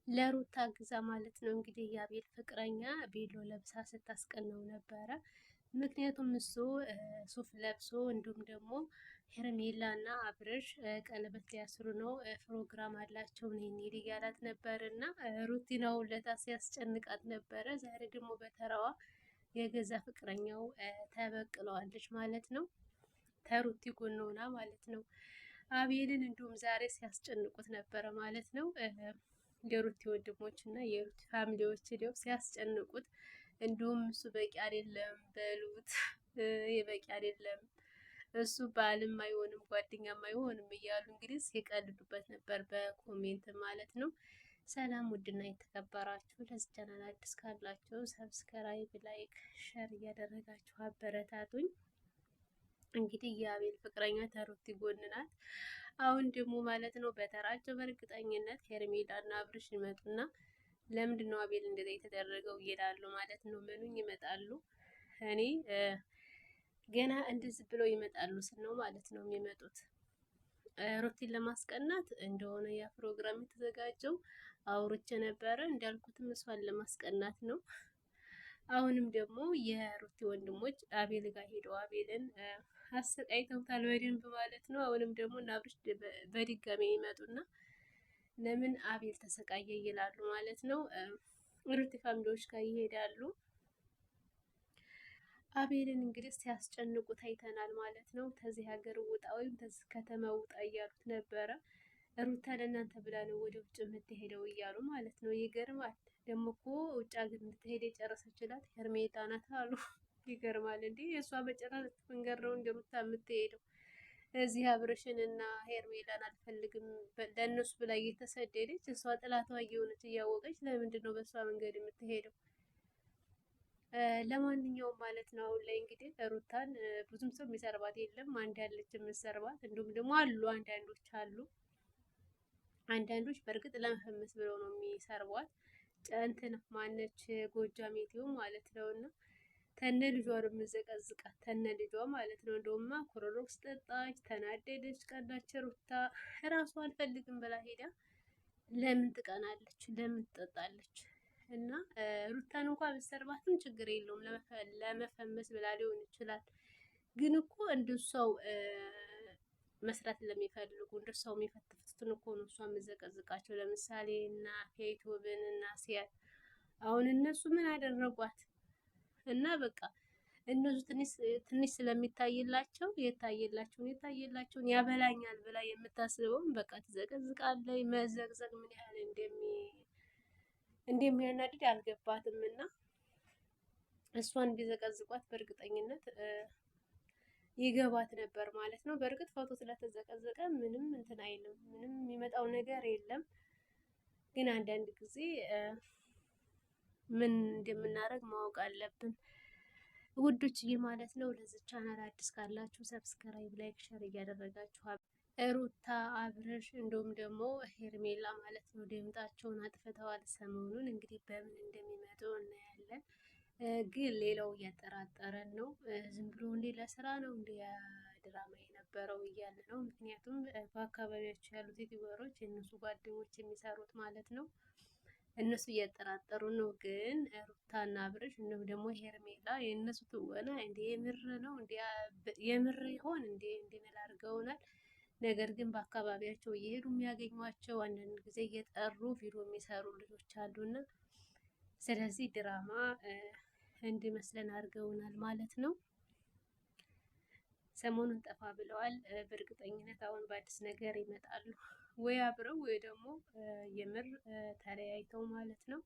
ለሩታ ግዛ ማለት ነው እንግዲህ የአቤል ፍቅረኛ ቬሎ ለብሳ ስታስቀናው ነበረ። ምክንያቱም እሱ ሱፍ ለብሶ እንዲሁም ደግሞ ሄርሜላ እና አብርሽ ቀለበት ሊያስሩ ነው፣ ፕሮግራም አላቸው እንሂድ እያላት ነበር እና ሩቲናው ለታ ሲያስጨንቃት ነበረ። ዛሬ ደግሞ በተራዋ የገዛ ፍቅረኛው ተበቅለዋለች ማለት ነው። ተሩቲ ጎን ሆና ማለት ነው። አቤልን እንዲሁም ዛሬ ሲያስጨንቁት ነበረ ማለት ነው። የሩቲ ወንድሞች እና የሩቲ ፋሚሊዎች ሄደው ሲያስጨንቁት፣ እንዲሁም እሱ በቂ አይደለም በሉት፣ የበቂ አይደለም እሱ ባልም አይሆንም ጓደኛም አይሆንም እያሉ እንግዲህ ሲቀልዱበት ነበር በኮሜንት ማለት ነው። ሰላም ውድና የተከበራችሁ ለዚህ ቻናል አዲስ ካላችሁ ሰብስክራይብ፣ ላይክ፣ ሸር እያደረጋችሁ አበረታቱኝ። እንግዲህ የአቤል ፍቅረኛ ተሩቲ ጎን ናት። አሁን ደግሞ ማለት ነው በተራቸው በእርግጠኝነት ሄርሜላ እና አብርሽ ይመጡና ለምንድን ነው አቤል እንደዛ የተደረገው ይላሉ ማለት ነው። ምኑኝ ይመጣሉ። እኔ ገና እንደዚህ ብለው ይመጣሉ ስል ነው ማለት ነው የሚመጡት። ሩቲን ለማስቀናት እንደሆነ ያ ፕሮግራም የተዘጋጀው አውርቼ ነበረ። እንዳልኩትም እሷን ለማስቀናት ነው። አሁንም ደግሞ የሩቲ ወንድሞች አቤል ጋር ሄደው አቤልን አሰቃይተውታል በደንብ ማለት ነው። አሁንም ደግሞ እና አብርሽ በድጋሚ ይመጡና ለምን አቤል ተሰቃየ ይላሉ ማለት ነው። ሩቲ ፋሚሊዎች ጋር ይሄዳሉ። አቤልን እንግዲህ ሲያስጨንቁት አይተናል ማለት ነው። ከዚህ ሀገር ውጣ ወይም ከዚህ ከተማ ውጣ እያሉት ነበረ። ሩታ ለእናንተ ብላ ነው ወደ ውጭ የምትሄደው እያሉ ማለት ነው። ይገርማል። ደግሞ እኮ ውጭ ሀገር እንድትሄድ የጨረሰችላት ሄርሜላ ናት አሉ። ይገርማል እንዴ! የእሷ በጨረሰች መንገድ ነው እንደ ሩታ የምትሄደው። እዚህ አብርሽን እና ሄርሜላን አልፈልግም ለእነሱ ብላ እየተሰደደች እሷ ጥላቷ እየሆነች እያወቀች ለምንድን ነው በእሷ መንገድ የምትሄደው? ለማንኛውም ማለት ነው አሁን ላይ እንግዲህ ሩታን ብዙም ሰው የሚሰርባት የለም። አንድ ያለች የምትሰርባት እንዲሁም ደግሞ አሉ አንዳንዶች በእርግጥ ለመፈመስ ብለው ነው የሚሰርቧት። ጨንትን ማነች ጎጃሜቴው ማለት ነው። እና ተነ ልጇ ነው የምዘቀዝቃት ተነ ልጇ ማለት ነው። እንደውማ ኮረሮክስ ጠጣች፣ ተናደደች፣ ቀናች። ሩታ እራሷ አልፈልግም ብላ ሄዳ ለምን ትቀናለች? ለምን ትጠጣለች? እና ሩታን እንኳን ብትሰርባትም ችግር የለውም ለመፈመስ ብላ ሊሆን ይችላል። ግን እኮ እንደሷው መስራት ለሚፈልጉ እንደሷው የሚፈትፍቱን እኮ ነው እሷ የምዘቀዝቃቸው። ለምሳሌ እና ፌቶብን እና ሲያት አሁን እነሱ ምን አደረጓት? እና በቃ እነሱ ትንሽ ስለሚታይላቸው የታየላቸውን ያበላኛል ብላ የምታስበውን በቃ ትዘቀዝቃለች። መዘቅዘቅ ምን ያህል እንደሚያናድድ አልገባትም። እና እሷን ቢዘቀዝቋት በእርግጠኝነት ይገባት ነበር ማለት ነው። በእርግጥ ፎቶ ስለተዘቀዘቀ ምንም እንትን አይልም፣ ምንም የሚመጣው ነገር የለም። ግን አንዳንድ ጊዜ ምን እንደምናደርግ ማወቅ አለብን ውዶችዬ ማለት ነው። ለዚህ ቻናል አዲስ ካላችሁ ሰብስክራይብ፣ ላይክ፣ ሸር እያደረጋችሁ ሩታ አብርሽ እንዲሁም ደግሞ ሄርሜላ ማለት ነው ድምጣቸውን አጥፍተዋል። ሰሞኑን እንግዲህ በምን እንደሚመጡ እናያለን። ግን ሌላው እያጠራጠረን ነው። ዝም ብሎ እንዴ ለስራ ነው እንዴ ድራማ የነበረው እያለ ነው። ምክንያቱም በአካባቢያቸው ያሉት ዩቲዩበሮች የእነሱ ጓደኞች የሚሰሩት ማለት ነው። እነሱ እያጠራጠሩ ነው። ግን ሩታና አብርሽ እንዲሁም ደግሞ ሄርሜላ የእነሱ ትወና እንዴ የምር ነው እንዴ የምር ይሆን እንዴ እንድንል አድርገውናል። ነገር ግን በአካባቢያቸው እየሄዱ የሚያገኟቸው አንዳንድ ጊዜ እየጠሩ ቪዲዮ የሚሰሩ ልጆች አሉና ስለዚህ ድራማ እንዲመስለን አድርገውናል ማለት ነው። ሰሞኑን ጠፋ ብለዋል። በእርግጠኝነት አሁን በአዲስ ነገር ይመጣሉ። ወይ አብረው ወይ ደግሞ የምር ተለያይተው ማለት ነው።